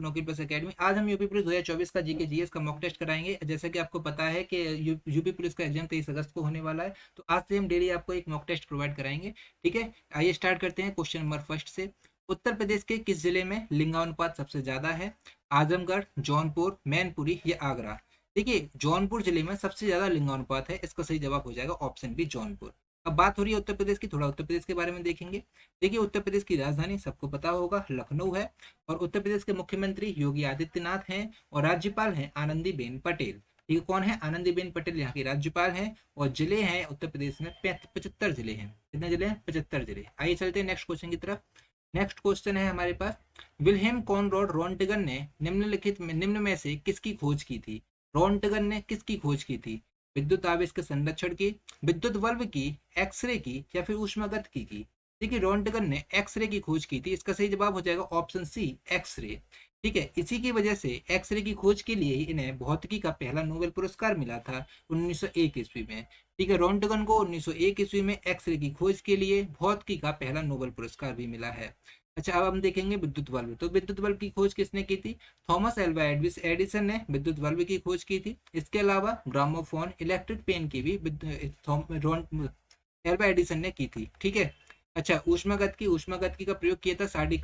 For नौकरी plus academy. आज हम यूपी पुलिस 2024 का जीके जीएस का मॉक टेस्ट कराएंगे। जैसा कि आपको पता है कि यूपी पुलिस का एग्जाम 23 अगस्त को होने वाला है, तो आज से हम डेली आपको एक मॉक टेस्ट प्रोवाइड कराएंगे। ठीक है, आइए स्टार्ट करते हैं क्वेश्चन नंबर फर्स्ट से। उत्तर प्रदेश के किस जिले में लिंगानुपात सबसे ज्यादा है? आजमगढ़, जौनपुर, मैनपुरी या आगरा? देखिए, जौनपुर जिले में सबसे ज्यादा लिंगानुपात है, इसका सही जवाब हो जाएगा ऑप्शन बी, जौनपुर। अब बात हो रही है उत्तर प्रदेश की, थोड़ा उत्तर प्रदेश के बारे में देखेंगे। देखिए, उत्तर प्रदेश की राजधानी सबको पता होगा लखनऊ है, और उत्तर प्रदेश के मुख्यमंत्री योगी आदित्यनाथ हैं, और राज्यपाल हैं आनंदीबेन पटेल। ठीक है, कौन है? आनंदीबेन पटेल यहाँ की राज्यपाल हैं। और जिले हैं उत्तर प्रदेश में 75 जिले हैं। कितने जिले हैं? 75 जिले। आइए चलते हैं नेक्स्ट क्वेश्चन की तरफ। नेक्स्ट क्वेश्चन है हमारे पास, विल्हेम कॉनराड रोंटगन ने निम्न में से किसकी खोज की थी? रोंटगन ने किसकी खोज की थी? विद्युत आवेश के संरक्षण की, विद्युत बल्ब की, एक्सरे की, या फिर ऊष्मागतिकी की? देखिए, रोंटगन ने एक्सरे की खोज की थी, इसका सही जवाब हो जाएगा ऑप्शन सी, एक्सरे। ठीक है, इसी की वजह से एक्सरे की खोज के लिए ही इन्हें भौतिकी का पहला नोबेल पुरस्कार मिला था 1901 ईस्वी में। ठीक है, रोंटगन को 1901 ईस्वी में एक्सरे की खोज के लिए भौतिकी का पहला नोबेल पुरस्कार भी मिला है। अच्छा, अब हम देखेंगे विद्युत बल्ब। तो विद्युत बल्ब की खोज किसने की थी? थॉमस एल्वा एडिसन ने विद्युत बल्ब की खोज की थी। इसके अलावा ग्रामोफोन, इलेक्ट्रिक पेन की भी एल्वा एडिसन ने की थी। ठीक है। अच्छा, ऊष्मागतिकी का प्रयोग किया था साडी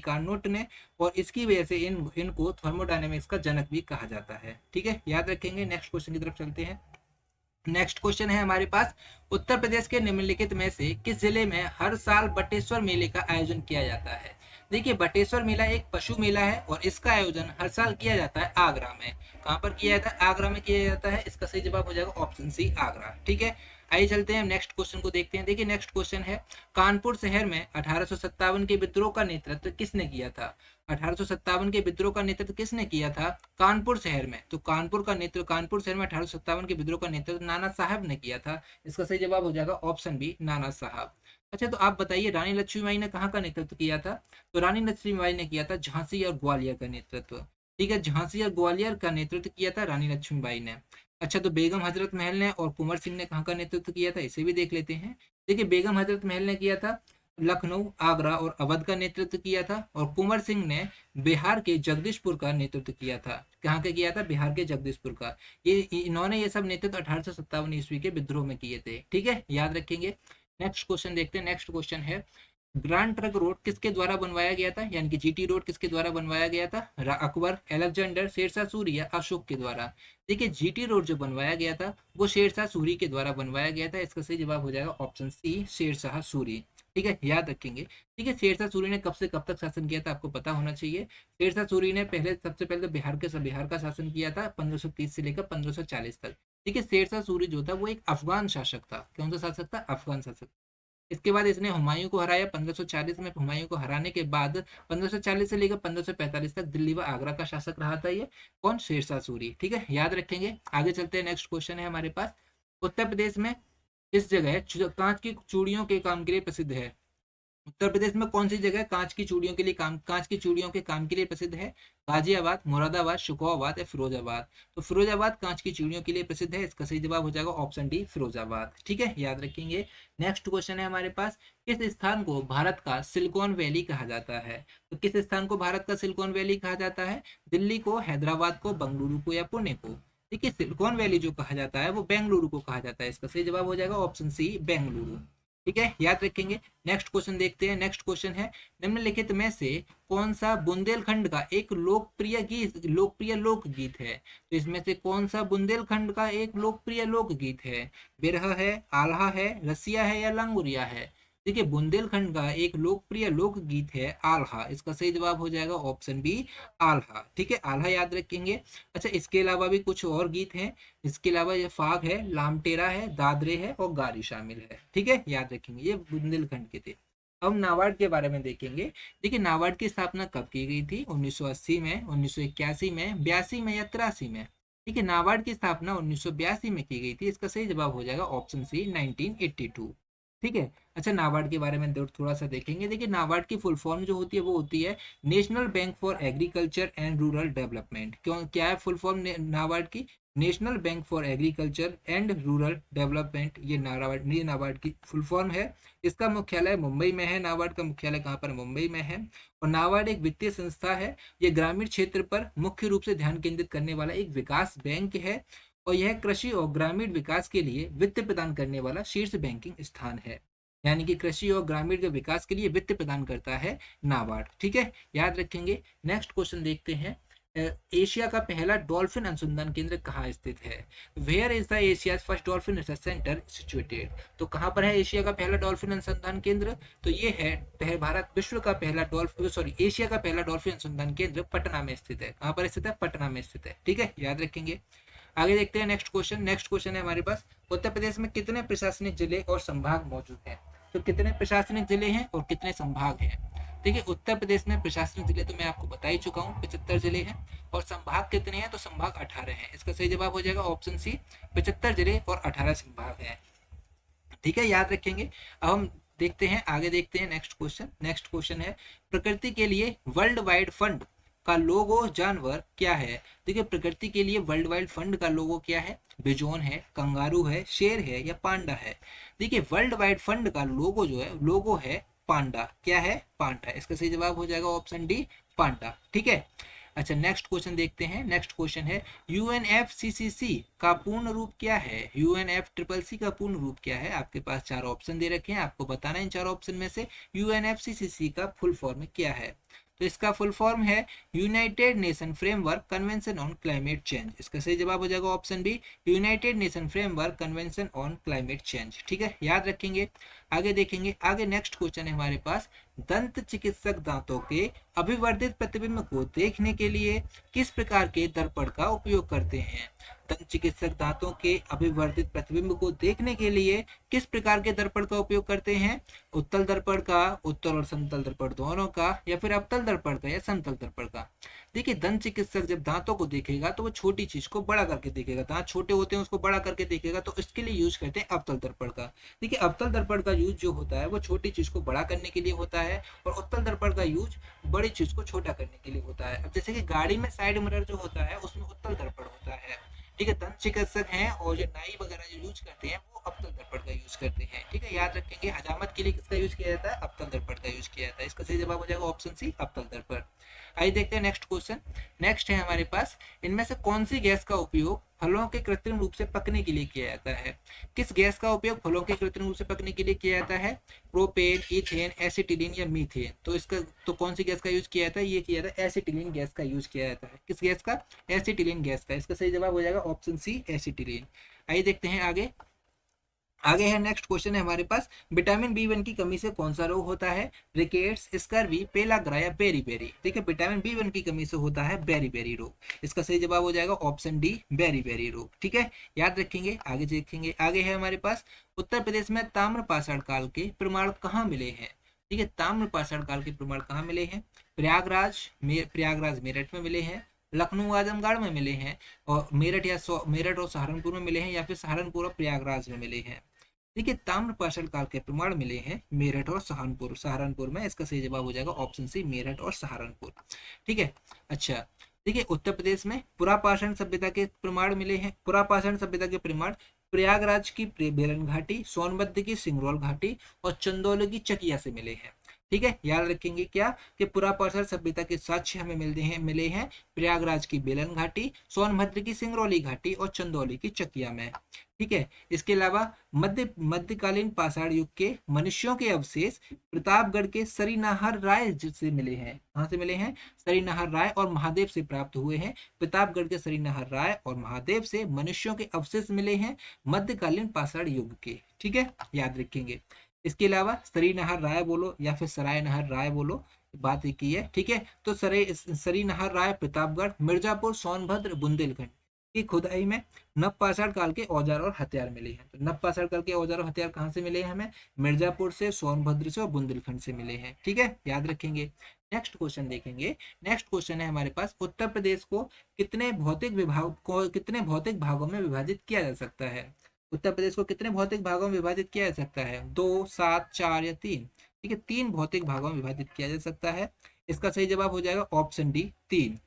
कार्नोट ने, और इसकी वजह से इनको थर्मोडायनेमिक्स का जनक भी कहा जाता है। ठीक है, याद रखेंगे। नेक्स्ट क्वेश्चन की तरफ चलते हैं। नेक्स्ट क्वेश्चन है हमारे पास, उत्तर प्रदेश के निम्नलिखित में से किस जिले में हर साल बटेश्वर मेले का आयोजन किया जाता है? देखिए, बटेश्वर मेला एक पशु मेला है, और इसका आयोजन हर साल किया जाता है आगरा में। कहाँ पर किया जाता है? आगरा में किया जाता है। इसका सही जवाब हो जाएगा ऑप्शन सी, आगरा। ठीक है, आइए चलते हैं नेक्स्ट क्वेश्चन को देखते हैं। देखिए, नेक्स्ट क्वेश्चन है, कानपुर शहर में 1857 के विद्रोह का नेतृत्व किसने किया था? 1857 के विद्रोह का नेतृत्व किसने किया था कानपुर शहर में? तो कानपुर शहर में 1857 के विद्रोह का नेतृत्व नाना साहब ने किया था। इसका सही जवाब हो जाएगा ऑप्शन बी, नाना साहब। अच्छा, तो आप बताइए, रानी लक्ष्मीबाई ने कहाँ का नेतृत्व किया था? तो रानी लक्ष्मीबाई ने किया था झांसी और ग्वालियर का नेतृत्व। ठीक है, झांसी और ग्वालियर का नेतृत्व किया था रानी लक्ष्मीबाई ने। अच्छा, तो बेगम हजरत महल ने और कुंवर सिंह ने कहाँ का नेतृत्व किया था? इसे भी देख लेते हैं। देखिए, बेगम हजरत महल ने किया था लखनऊ, आगरा और अवध का नेतृत्व किया था, और कुंवर सिंह ने बिहार के जगदीशपुर का नेतृत्व किया था। कहाँ का किया था? बिहार के जगदीशपुर का। इन्होंने ये सब नेतृत्व 1857 ईस्वी के विद्रोह में किए थे। ठीक है, याद रखेंगे। नेक्स्ट क्वेश्चन देखते हैं। नेक्स्ट क्वेश्चन है, ग्रांड ट्रंक रोड किसके द्वारा बनवाया गया था? यानी कि जीटी रोड किसके द्वारा बनवाया गया था? अकबर, अलेक्जेंडर, शेरशाह सूरी या अशोक के द्वारा? देखिए, जीटी रोड जो बनवाया गया था वो शेरशाह सूरी के द्वारा बनवाया गया था। इसका सही जवाब हो जाएगा ऑप्शन सी, शेरशाह सूरी। ठीक है, याद रखेंगे। ठीक है, शेरशाह सूरी ने कब से कब तक शासन किया था आपको पता होना चाहिए। शेरशाह सूरी ने सबसे पहले तो बिहार का शासन किया था 1530 से लेकर 1540 तक। ठीक है, शेरशाह सूरी जो था वो एक अफगान शासक था। कौन सा शासक था? अफगान शासक। इसके बाद इसने हुमायूं को हराया 1540 में। हुमायूं को हराने के बाद 1540 से लेकर 1545 तक दिल्ली व आगरा का शासक रहा था ये। कौन? शेरशाह सूरी। ठीक है, याद रखेंगे। आगे चलते हैं। नेक्स्ट क्वेश्चन है हमारे पास, उत्तर प्रदेश में किस जगह कांच की चूड़ियों के काम के लिए प्रसिद्ध है? उत्तर प्रदेश में कौन सी जगह कांच की चूड़ियों के काम के लिए प्रसिद्ध है? गाजियाबाद, मुरादाबाद, शुकोबाद या फिरोजाबाद? तो फिरोजाबाद कांच की चूड़ियों के लिए प्रसिद्ध है। इसका सही जवाब हो जाएगा ऑप्शन डी, फिरोजाबाद। ठीक है, याद रखेंगे। नेक्स्ट क्वेश्चन है हमारे पास, किस स्थान को भारत का सिलिकॉन वैली कहा जाता है? तो किस स्थान को भारत का सिलिकॉन वैली कहा जाता है? दिल्ली को, हैदराबाद को, बंगलुरु को या पुणे को? देखिए, सिलिकॉन वैली जो कहा जाता है वो बेंगलुरु को कहा जाता है। इसका सही जवाब हो जाएगा ऑप्शन सी, बेंगलुरु। ठीक है, याद रखेंगे। नेक्स्ट क्वेश्चन देखते हैं। नेक्स्ट क्वेश्चन है, निम्नलिखित में से कौन सा बुंदेलखंड का एक लोकप्रिय लोकगीत है? तो इसमें से कौन सा बुंदेलखंड का एक लोकप्रिय लोकगीत है? बिरह है, आल्हा है, रसिया है या लंगुरिया है? देखिए, बुंदेलखंड का एक लोकप्रिय लोकगीत है आल्हा। इसका सही जवाब हो जाएगा ऑप्शन बी, आल्हा। ठीक है, आल्हा याद रखेंगे। अच्छा, इसके अलावा भी कुछ और गीत हैं। इसके अलावा ये फाग है, लामटेरा है, दादरे है और गारी शामिल है। ठीक है, याद रखेंगे। ये बुंदेलखंड के थे। अब नाबार्ड के बारे में देखेंगे। देखिए, नाबार्ड की स्थापना कब की गई थी? 1980 में, 1981 में, 82 में या 83 में? ठीक है, नाबार्ड की स्थापना 1982 में की गई थी। इसका सही जवाब हो जाएगा ऑप्शन सी, 1982। ठीक है। अच्छा, नाबार्ड के बारे में थोड़ा सा देखेंगे। देखिए, नाबार्ड की फुल फॉर्म जो होती है वो होती है national bank for agriculture and rural development. क्यों, क्या है फुल फॉर्म नाबार्ड की? National bank for agriculture and rural development, ये नाबार्ड की फुल फॉर्म है। इसका मुख्यालय मुंबई में है। नाबार्ड का मुख्यालय कहाँ पर? मुंबई में है। और नाबार्ड एक वित्तीय संस्था है। ये ग्रामीण क्षेत्र पर मुख्य रूप से ध्यान केंद्रित करने वाला एक विकास बैंक है। और यह कृषि और ग्रामीण विकास के लिए वित्त प्रदान करने वाला शीर्ष बैंकिंग स्थान है। यानी कि कृषि और ग्रामीण के विकास के लिए वित्त प्रदान करता है नाबार्ड। ठीक है, याद रखेंगे। नेक्स्ट क्वेश्चन देखते हैं। एशिया का पहला डॉल्फिन अनुसंधान केंद्र कहाँ स्थित है? Where is the Asia first dolphin research centre situated? तो कहाँ पर है एशिया का पहला डॉल्फिन अनुसंधान केंद्र? तो ये है भारत विश्व का पहला डॉल्फिन, सॉरी, एशिया का पहला डॉल्फिन अनुसंधान केंद्र पटना में स्थित है। कहाँ पर स्थित है? पटना में स्थित है। ठीक है, याद रखेंगे। आगे देखते हैं नेक्स्ट क्वेश्चन। नेक्स्ट क्वेश्चन है हमारे पास, उत्तर प्रदेश में कितने प्रशासनिक जिले और संभाग मौजूद हैं? तो कितने प्रशासनिक जिले हैं और कितने संभाग हैं? देखिए, उत्तर प्रदेश में प्रशासनिक जिले तो मैं आपको बता ही चुका हूँ, 75 जिले हैं। और संभाग कितने हैं? तो संभाग 18 हैं। इसका सही जवाब हो जाएगा ऑप्शन सी, 75 जिले और 18 संभाग हैं। ठीक है, याद रखेंगे। अब हम देखते हैं, आगे देखते हैं नेक्स्ट क्वेश्चन। नेक्स्ट क्वेश्चन है, प्रकृति के लिए वर्ल्ड वाइड फंड का लोगो जानवर क्या है? देखिए, प्रकृति के लिए वर्ल्ड वाइड फंड का लोगो क्या है? बिजोन है, कंगारू है, शेर है या पांडा है? देखिए, वर्ल्ड वाइड फंड का लोगो जो है, लोगो है पांडा। क्या है? पांडा। इसका सही जवाब हो जाएगा ऑप्शन डी, पांडा। ठीक है। अच्छा, नेक्स्ट क्वेश्चन देखते हैं। नेक्स्ट क्वेश्चन है, यूएनएफसीसीसी का पूर्ण रूप क्या है? यूएनएफसीसीसी का पूर्ण रूप क्या है? आपके पास चार ऑप्शन दे रखे हैं, आपको बताना है इन चार ऑप्शन में से यूएनएफसीसीसी का फुल फॉर्म क्या है। तो इसका फुल फॉर्म है United Nation Framework Convention on Climate Change. इसका सही जवाब हो जाएगा option B, United Nation Framework Convention on Climate Change. ठीक है, याद रखेंगे। आगे देखेंगे। आगे नेक्स्ट क्वेश्चन है हमारे पास, दंत चिकित्सक दांतों के अभिवर्धित प्रतिबिंब को देखने के लिए किस प्रकार के दर्पण का उपयोग करते हैं? दंत चिकित्सक दांतों के अभिवर्धित प्रतिबिंब को देखने के लिए किस प्रकार के दर्पण का उपयोग करते हैं? उत्तल दर्पण का, उत्तल और समतल दर्पण दोनों का, या फिर अवतल दर्पण का या समतल दर्पण का? देखिए, दंत चिकित्सक जब दांतों को देखेगा तो वो छोटी चीज को बड़ा करके देखेगा। दांत छोटे होते हैं, उसको बड़ा करके देखेगा, तो इसके लिए यूज करते हैं अवतल दर्पण का। देखिए, अवतल दर्पण का यूज जो होता है वो छोटी चीज को बड़ा करने के लिए होता है, और उत्तल दर्पण का यूज बड़ी चीज को छोटा करने के लिए होता है। अब जैसे कि गाड़ी में साइड मिरर जो होता है उसमें उत्तल दर्पण होता है। ठीक है, दंत चिकित्सक हैं और जो नाई वगैरह जो यूज करते हैं वो अवतल दर्पण का यूज करते हैं। ठीक है, याद रखेंगे। हजामत के लिए किसका यूज किया जाता है? अवतल दर्पण का यूज किया जाता है। इसका सही जवाब हो जाएगा ऑप्शन सी, अवतल दर्पण। आइए देखते हैं नेक्स्ट क्वेश्चन। नेक्स्ट है हमारे पास, इनमें से कौन सी गैस का उपयोग फलों के कृत्रिम रूप से पकने के लिए किया जाता है? किस गैस का उपयोग फलों के कृत्रिम रूप से पकने के लिए किया जाता है? प्रोपेन, इथेन, एसिटिलीन या मीथेन? तो इसका तो कौन सी गैस का यूज किया जाता है? ये किया जाता है एसिटिलीन गैस का यूज किया जाता है। किस गैस का? एसिटिलीन गैस का। इसका सही जवाब हो जाएगा ऑप्शन सी, एसिटिलीन। आइए देखते हैं आगे। आगे है नेक्स्ट क्वेश्चन है हमारे पास, विटामिन बी1 की कमी से कौन सा रोग होता है? रिकेट्स, स्कर्वी, पेलाग्रा या बेरी। देखिए, विटामिन बी1 की कमी से होता है बेरी रोग। इसका सही जवाब हो जाएगा ऑप्शन डी, बेरी रोग। ठीक है, याद रखेंगे। आगे देखेंगे। आगे है हमारे पास, उत्तर प्रदेश में ताम्रपाषाण काल के प्रमाण कहाँ मिले हैं? ठीक है, ताम्रपाषाण काल के प्रमाण कहाँ मिले हैं? प्रयागराज मेरठ में मिले हैं, लखनऊ आजमगढ़ में मिले हैं, और मेरठ और सहारनपुर में मिले हैं, या फिर सहारनपुर और प्रयागराज में मिले हैं? देखिए, ताम्रपाषाण काल के प्रमाण मिले हैं मेरठ और सहारनपुर में। इसका सही जवाब हो जाएगा ऑप्शन सी, मेरठ और सहारनपुर। ठीक है। अच्छा, देखिए, उत्तर प्रदेश में पुरापाषाण सभ्यता के प्रमाण मिले हैं। पुरापाषाण सभ्यता के प्रमाण प्रयागराज की बेलन घाटी, सोनभद्र की सिंगरौल घाटी और चंदौली की चकिया से मिले हैं। ठीक है, याद रखेंगे क्या कि पुरापाषाण सभ्यता के साक्ष्य हमें मिले हैं प्रयागराज की बेलन घाटी, सोनभद्र की सिंगरौली घाटी और चंदौली की चकिया में। ठीक है, इसके अलावा मध्यकालीन पाषाण युग के मनुष्यों के अवशेष प्रतापगढ़ के सरीनाहर राय से मिले हैं। कहाँ से मिले हैं? सरीनाहर राय और महादेव से प्राप्त हुए हैं। प्रतापगढ़ के सरीनाहर राय और महादेव से मनुष्यों के अवशेष मिले हैं मध्यकालीन पाषाण युग के। ठीक है, याद रखेंगे। इसके अलावा सरीनाहर राय बोलो या फिर सरायनहर राय बोलो, बात एक ही है। ठीक है, तो सरीनाहर राय प्रतापगढ़, मिर्जापुर, सोनभद्र, बुंदेलखंड की खुदाई में नवपाषाण काल के औजार और हथियार मिले हैं। तो नवपाषाण काल के औजार और हथियार कहाँ से मिले हैं हमें? मिर्जापुर से, सोनभद्र से और बुंदेलखंड से मिले हैं। ठीक है, याद रखेंगे। नेक्स्ट क्वेश्चन देखेंगे। नेक्स्ट क्वेश्चन है हमारे पास, उत्तर प्रदेश को कितने भौतिक भागों में विभाजित किया जा सकता है? उत्तर प्रदेश को कितने भौतिक भागों में विभाजित किया जा सकता है? 2, 7, 4 या 3? ठीक है, 3 भौतिक भागों में विभाजित किया जा सकता है। इसका सही जवाब हो जाएगा ऑप्शन डी, 3।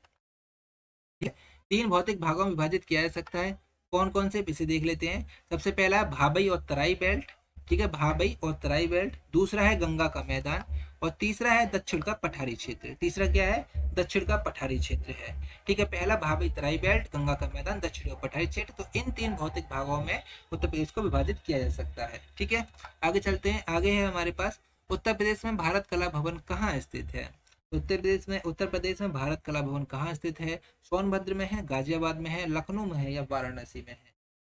तीन भौतिक भागों में विभाजित किया जा सकता है। कौन कौन से, इसे देख लेते हैं। सबसे पहला है भाबई और तराई बेल्ट, ठीक है, भाबई और तराई बेल्ट। दूसरा है गंगा का मैदान, और तीसरा है दक्षिण का पठारी क्षेत्र। तीसरा क्या है, दक्षिण का पठारी क्षेत्र है। ठीक है, पहला भाबई तराई बेल्ट, गंगा का मैदान, दक्षिण और पठारी क्षेत्र। तो इन तीन भौतिक भागों में उत्तर प्रदेश को विभाजित किया जा सकता है। ठीक है, आगे चलते हैं। आगे है हमारे पास, उत्तर प्रदेश में भारत कला भवन कहाँ स्थित है। उत्तर प्रदेश में भारत कला भवन कहाँ स्थित है। सोनभद्र में है, गाजियाबाद में है, लखनऊ में है, या वाराणसी में है।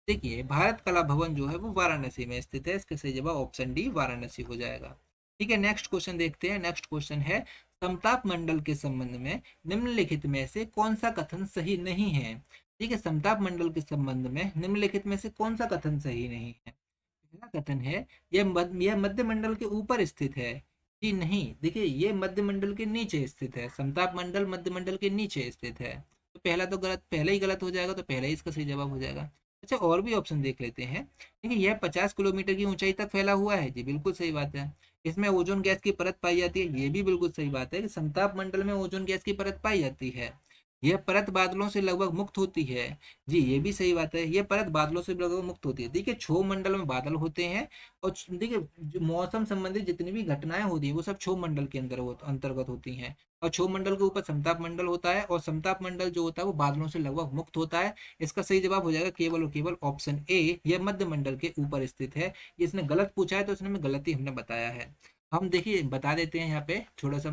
देखिए, भारत कला भवन जो है वो वाराणसी में स्थित है। इसका सही जवाब ऑप्शन डी वाराणसी हो जाएगा। ठीक है, नेक्स्ट क्वेश्चन देखते हैं। नेक्स्ट क्वेश्चन है, समताप मंडल के संबंध में निम्नलिखित में से कौन सा कथन सही नहीं है। ठीक है, समताप मंडल के संबंध में निम्नलिखित में से कौन सा कथन सही नहीं है। पहला कथन है, यह मध्य मंडल के ऊपर स्थित है। जी नहीं, देखिए ये मध्य मंडल के नीचे स्थित है। समताप मंडल मध्य मंडल के नीचे स्थित है। तो पहला तो गलत, पहले ही गलत हो जाएगा, तो पहले ही इसका सही जवाब हो जाएगा। अच्छा, और भी ऑप्शन देख लेते हैं। देखिए, यह 50 किलोमीटर की ऊंचाई तक फैला हुआ है। जी बिल्कुल सही बात है। इसमें ओजोन गैस की परत पाई जाती है। ये भी बिल्कुल सही बात है कि समताप मंडल में ओजोन गैस की परत पाई जाती है। यह परत बादलों से लगभग मुक्त होती है। जी ये भी सही बात है, यह परत बादलों से लगभग मुक्त होती है। देखिए, क्षोभ मंडल में बादल होते हैं, और देखिए जो मौसम संबंधित जितनी भी घटनाएं होती हैं वो सब क्षोभ मंडल के अंतर्गत होती हैं। और क्षोभ मंडल के ऊपर समताप मंडल होता है, और समताप मंडल जो होता है वो बादलों से लगभग मुक्त होता है। इसका सही जवाब हो जाएगा केवल और केवल ऑप्शन ए, यह मध्य मंडल के ऊपर स्थित है। इसने गलत पूछा है तो इसने गलती हमने बताया है। हम देखिए बता देते हैं, यहाँ पे थोड़ा सा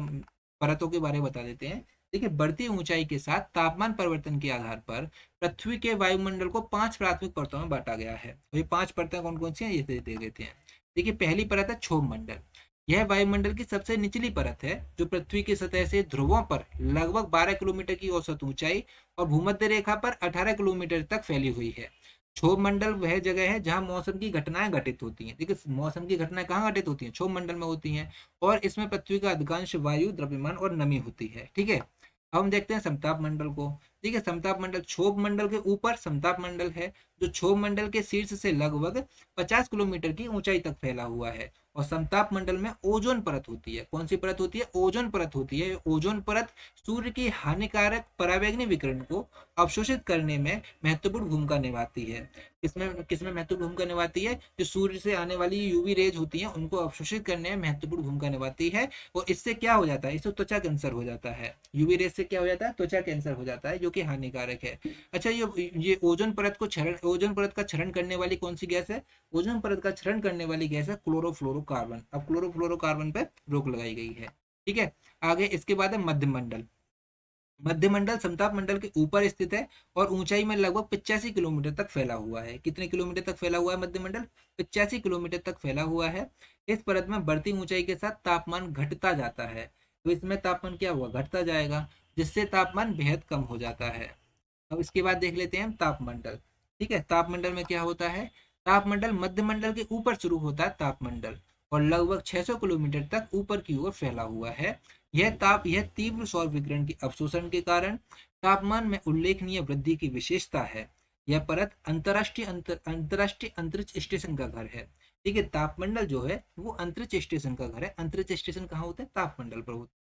परतों के बारे में बता देते हैं। देखिए, बढ़ती ऊंचाई के साथ तापमान परिवर्तन के आधार पर पृथ्वी के वायुमंडल को 5 प्राथमिक परतों में बांटा गया है। तो ये 5 परतें कौन कौन सी हैं, ये दे देते हैं। देखिए, पहली परत है क्षोभ मंडल। यह वायुमंडल की सबसे निचली परत है, जो पृथ्वी की सतह से ध्रुवों पर लगभग 12 किलोमीटर की औसत ऊंचाई और भूमध्य रेखा पर 18 किलोमीटर तक फैली हुई है। क्षोभ मंडल वह जगह है जहां मौसम की घटनाएं घटित होती हैं। देखिए, मौसम की घटनाएं कहाँ घटित होती हैं, क्षोभ मंडल में होती हैं। और इसमें पृथ्वी का अधिकांश वायु, द्रव्यमान और नमी होती है। ठीक है, अब हम देखते हैं समताप मंडल को। ठीक है, समताप मंडल क्षोभ मंडल के ऊपर समताप मंडल है, जो क्षोभ मंडल के शीर्ष से लगभग 50 किलोमीटर की ऊंचाई तक फैला हुआ है। और समताप मंडल में ओजोन परत होती है। कौन सी परत होती है, ओजोन परत होती है। ओजोन परत सूर्य की हानिकारक पराबैंगनी विकिरण को अवशोषित करने में महत्वपूर्ण भूमिका निभाती है। किसमें किसमें महत्वपूर्ण भूमिका निभाती है, जो सूर्य से आने वाली यूवी रेज होती हैं उनको अवशोषित करने में महत्वपूर्ण भूमिका निभाती है। और इससे क्या हो जाता है, इससे त्वचा कैंसर हो जाता है। यूवी रेज से क्या हो जाता है, त्वचा कैंसर हो जाता है, जो कि हानिकारक है। अच्छा, ये ओजोन परत का क्षरण करने वाली कौन सी गैस है। ओजोन परत का क्षरण करने वाली गैस है क्लोरोफ्लोरोकार्बन। अब क्लोरोफ्लोरोकार्बन पे रोक लगाई गई है। ठीक है, आगे इसके बाद है मध्य मंडल। मध्य मंडल समताप मंडल के ऊपर स्थित है, और ऊंचाई में लगभग 85 किलोमीटर तक फैला हुआ है। कितने किलोमीटर तक फैला हुआ है मध्य मंडल, 85 किलोमीटर तक फैला हुआ है। इस परत में बढ़ती ऊंचाई के साथ तापमान घटता जाता है। तो इसमें तापमान क्या हुआ, घटता जाएगा, जिससे तापमान बेहद कम हो जाता है। अब इसके बाद देख लेते हैं हम तापमंडल। ठीक है, तापमंडल में क्या होता है, तापमंडल मध्य मंडल के ऊपर शुरू होता है तापमंडल, और लगभग 600 किलोमीटर तक ऊपर की ओर फैला हुआ है। यह तीव्र सौर विकिरण के अवशोषण के कारण तापमान में उल्लेखनीय वृद्धि की विशेषता है। यह परत अंतरराष्ट्रीय अंतरिक्ष स्टेशन का घर है। ठीक है, तापमंडल जो है वो अंतरिक्ष स्टेशन का घर है। अंतरिक्ष स्टेशन कहाँ होता है, तापमंडल पर होता है।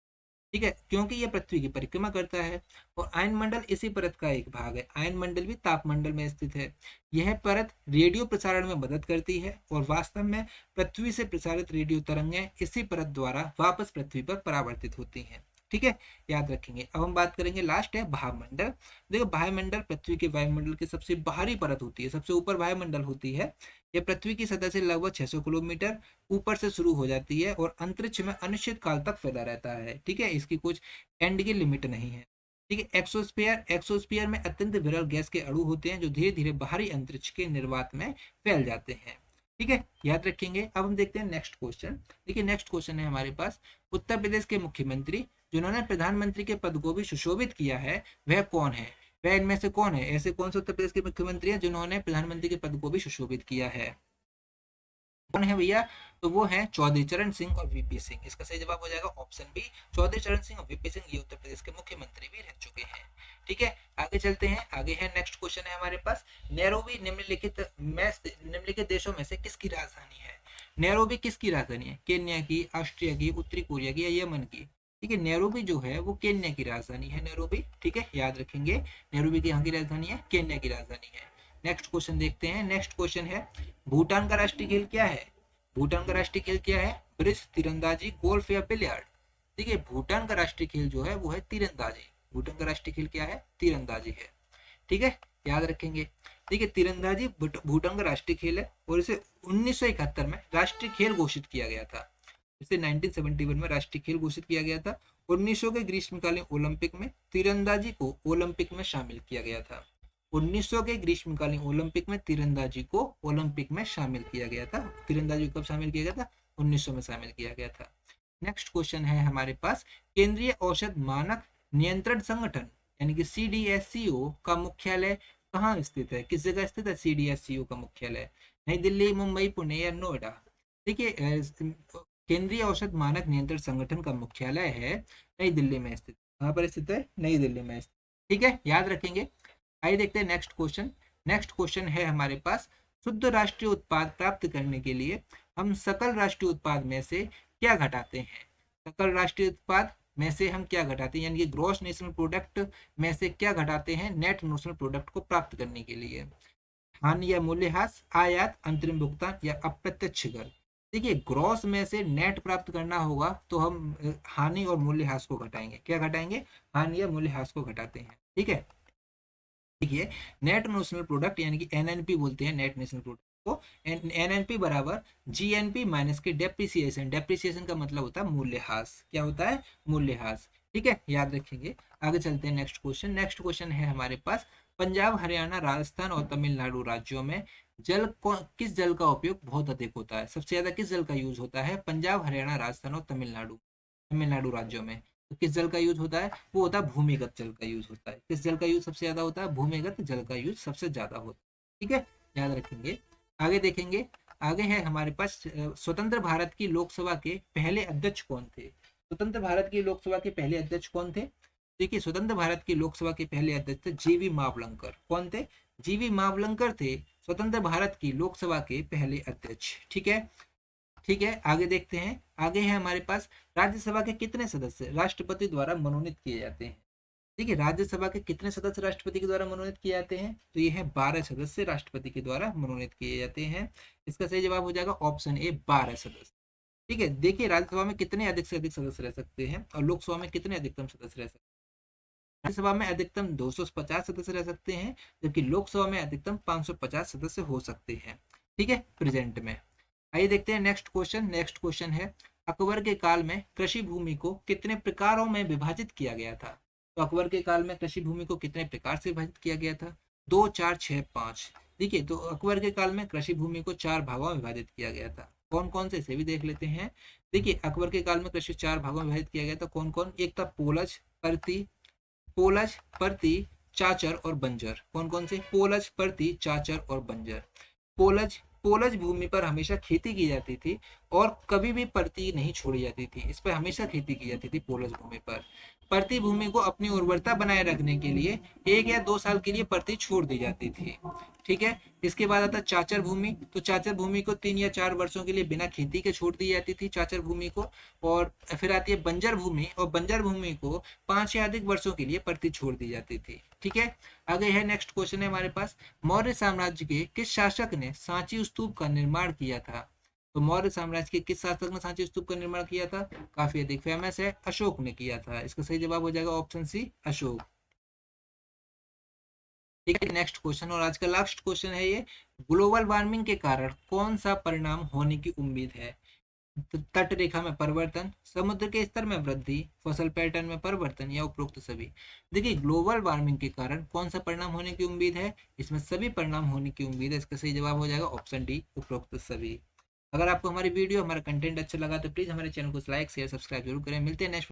ठीक है, क्योंकि यह पृथ्वी की परिक्रमा करता है। और आयन मंडल इसी परत का एक भाग है। आयन मंडल भी तापमंडल में स्थित है। यह परत रेडियो प्रसारण में मदद करती है, और वास्तव में पृथ्वी से प्रसारित रेडियो तरंगें इसी परत द्वारा वापस पृथ्वी पर परावर्तित होती हैं। ठीक है, याद रखेंगे। अब हम बात करेंगे, लास्ट है भावमंडल। देखो, वायुमंडल पृथ्वी के वायुमंडल की सबसे बाहरी परत होती है, सबसे ऊपर वायुमंडल होती है। यह पृथ्वी की सतह से लगभग 600 किलोमीटर ऊपर से शुरू हो जाती है, और अंतरिक्ष में अनिश्चित काल तक फैला रहता है। ठीक है, इसकी कुछ एंड की लिमिट नहीं है। ठीक है, एक्सोस्फीयर में अत्यंत विरल गैस के अणु होते हैं, जो धीरे धीरे बाहरी अंतरिक्ष के निर्वात में फैल जाते हैं। ठीक है, याद रखेंगे। अब हम देखते हैं नेक्स्ट क्वेश्चन। देखिए, नेक्स्ट क्वेश्चन है हमारे पास, उत्तर प्रदेश के मुख्यमंत्री जिन्होंने प्रधानमंत्री के पद को भी सुशोभित किया है, वह कौन है। वह इनमें से कौन है, ऐसे कौन से उत्तर प्रदेश के मुख्यमंत्री हैं जिन्होंने प्रधानमंत्री के पद को भी सुशोभित किया है। कौन है भैया, तो वो है चौधरी चरण सिंह और वीपी सिंह। इसका सही जवाब हो जाएगा ऑप्शन बी, चौधरी चरण सिंह और वीपी सिंह। ये उत्तर प्रदेश के मुख्यमंत्री भी रह चुके हैं। ठीक है, आगे चलते हैं। आगे है नेक्स्ट क्वेश्चन है हमारे पास, नैरोबी निम्नलिखित देशों में से किसकी राजधानी है। नैरोबी किसकी राजधानी है, केन्या की, ऑस्ट्रिया की, उत्तरी कोरिया की, या यमन की। ठीक है, नैरोबी जो है वो केन्या की राजधानी है, नैरोबी। ठीक है, याद रखेंगे, नैरोबी की यहाँ की राजधानी है, केन्या की राजधानी है। नेक्स्ट क्वेश्चन देखते हैं। नेक्स्ट क्वेश्चन है, भूटान का राष्ट्रीय खेल क्या है? भूटान का राष्ट्रीय खेल क्या है? ब्रिज, तीरंदाजी, गोल्फ या बिलियर्ड? देखिए, भूटान का राष्ट्रीय खेल जो है वो है तीरंदाजी। भूटान का राष्ट्रीय खेल क्या है? तीरंदाजी है। ठीक है, याद रखेंगे। देखिए, तीरंदाजी भूटान का राष्ट्रीय खेल है और इसे 1971 में राष्ट्रीय खेल घोषित किया गया था। इसे 1971 में राष्ट्रीय खेल घोषित किया गया था। 1900 के ग्रीष्मकालीन ओलंपिक में तीरंदाजी को ओलंपिक में शामिल किया गया था। 1900 के ग्रीष्मकालीन ओलंपिक में तीरंदाजी को ओलंपिक में शामिल किया गया था। तीरंदाजी को कब शामिल किया गया था? 1900 में शामिल किया गया था। नेक्स्ट क्वेश्चन है हमारे पास, केंद्रीय औषध मानक नियंत्रण संगठन यानी कि CDSCO का मुख्यालय कहाँ स्थित है? किस जगह स्थित है CDSCO का मुख्यालय? नई दिल्ली, मुंबई, पुणे या नोएडा? देखिए, केंद्रीय औषध मानक नियंत्रण संगठन का मुख्यालय है नई दिल्ली में स्थित। कहाँ पर स्थित है? नई दिल्ली में स्थित। ठीक है, याद रखेंगे। आइए देखते हैं नेक्स्ट क्वेश्चन। नेक्स्ट क्वेश्चन है हमारे पास, शुद्ध राष्ट्रीय उत्पाद प्राप्त करने के लिए हम सकल राष्ट्रीय उत्पाद में से क्या घटाते हैं? सकल राष्ट्रीय उत्पाद में से हम क्या घटाते हैं, यानी कि ग्रॉस नेशनल प्रोडक्ट में से क्या घटाते हैं नेट नेशनल प्रोडक्ट को प्राप्त करने के लिए? हानि या मूल्यह्रास, आयात, अंतरिम भुगतान या अप्रत्यक्ष कर? देखिए, ग्रॉस में से नेट प्राप्त करना होगा तो हम हानि और मूल्यह्रास को घटाएंगे। क्या घटाएंगे? हानि या मूल्यह्रास को घटाते हैं। ठीक है, देखिए, नेट नेशनल प्रोडक्ट यानी कि NNP बोलते हैं, नेट नेशनल प्रोडक्ट को। NNP बराबर GNP माइनस के डेप्रिसिएशन। डेप्रिसिएशन का मतलब होता है मूल्यह्रास। क्या होता है? मूल्यह्रास। ठीक है, याद रखेंगे। आगे चलते हैं नेक्स्ट क्वेश्चन। नेक्स्ट क्वेश्चन है हमारे पास, पंजाब, हरियाणा, राजस्थान और तमिलनाडु राज्यों में किस जल का उपयोग बहुत अधिक होता है? सबसे ज्यादा किस जल का यूज होता है पंजाब, हरियाणा, राजस्थान और तमिलनाडु तमिलनाडु राज्यों में? तो किस जल का यूज होता है? वो होता है भूमिगत जल का यूज होता है। किस जल का यूज सबसे ज्यादा होता है? भूमिगत जल का यूज सबसे ज्यादा होता है। ठीक है, याद रखेंगे। आगे देखेंगे। आगे है हमारे पास, स्वतंत्र भारत की लोकसभा के पहले अध्यक्ष कौन थे? स्वतंत्र भारत की लोकसभा के पहले अध्यक्ष कौन थे? देखिए, स्वतंत्र भारत की लोकसभा के पहले अध्यक्ष थे GV मावलंकर। कौन थे? GV मावलंकर थे स्वतंत्र भारत की लोकसभा के पहले अध्यक्ष। ठीक है, ठीक है, आगे देखते हैं। आगे है हमारे पास, राज्यसभा के कितने सदस्य राष्ट्रपति द्वारा मनोनीत किए जाते हैं? देखिए, राज्यसभा के कितने सदस्य राष्ट्रपति के द्वारा मनोनीत किए जाते हैं? तो ये है 12 सदस्य राष्ट्रपति के द्वारा मनोनीत किए जाते हैं। इसका सही जवाब हो जाएगा ऑप्शन ए, 12 सदस्य। ठीक है, देखिए, राज्यसभा में कितने अधिक से अधिक सदस्य रह सकते हैं और लोकसभा में कितने अधिकतम सदस्य रह सकते हैं? राज्यसभा में अधिकतम 250 सदस्य रह सकते हैं, जबकि लोकसभा में अधिकतम 550 सदस्य हो सकते हैं। ठीक है, प्रेजेंट में। आइए देखते हैं नेक्स्ट क्वेश्चन। नेक्स्ट क्वेश्चन है, अकबर के काल में कृषि भूमि को कितने प्रकारों में विभाजित किया गया था? तो अकबर के काल में कृषि भूमि को कितने प्रकार से विभाजित किया गया था? 2, 4, 6, 5? देखिए, तो अकबर के काल में कृषि भूमि को 4 भागों में विभाजित किया गया था। कौन कौन से, इसे भी देख लेते हैं। देखिए, अकबर के काल में कृषि 4 भागों में विभाजित किया गया था। कौन कौन? एक था पोलज, परती, चाचर और बंजर। कौन कौन से? पोलज, परती, चाचर और बंजर। पोलज पोलज भूमि पर हमेशा खेती की जाती थी और कभी भी परती नहीं छोड़ी जाती थी। इस पर हमेशा खेती की जाती थी पोलज भूमि पर। परती भूमि को अपनी उर्वरता बनाए रखने के लिए 1 या 2 साल के लिए परती छोड़ दी जाती थी। ठीक है, इसके बाद आता चाचर भूमि। तो चाचर भूमि को 3 या 4 वर्षों के लिए बिना खेती के छोड़ दी जाती थी, चाचर भूमि को। और फिर आती है बंजर भूमि, और बंजर भूमि को 5 या अधिक वर्षों के लिए परती छोड़ दी जाती थी। ठीक है, आगे है नेक्स्ट क्वेश्चन है हमारे पास, मौर्य साम्राज्य के किस शासक ने सांची स्तूप का निर्माण किया था? तो मौर्य साम्राज्य के किस शासक ने सांची स्तूप का निर्माण किया था? काफी अधिक फेमस है, अशोक ने किया था। इसका सही जवाब हो जाएगा ऑप्शन सी, अशोक। ठीक है, नेक्स्ट क्वेश्चन और आज का लास्ट क्वेश्चन है ये, ग्लोबल वार्मिंग के कारण कौन सा परिणाम होने की उम्मीद है? तट रेखा में परिवर्तन, समुद्र के स्तर में वृद्धि, फसल पैटर्न में परिवर्तन या उपरोक्त सभी? देखिए, ग्लोबल वार्मिंग के कारण कौन सा परिणाम होने की उम्मीद है? इसमें सभी परिणाम होने की उम्मीद है। इसका सही जवाब हो जाएगा ऑप्शन डी, उपरोक्त सभी। अगर आपको हमारी वीडियो, हमारा कंटेंट अच्छा लगा तो प्लीज हमारे चैनल को लाइक, शेयर, सब्सक्राइब जरूर करें। मिलते हैं नेक्स्ट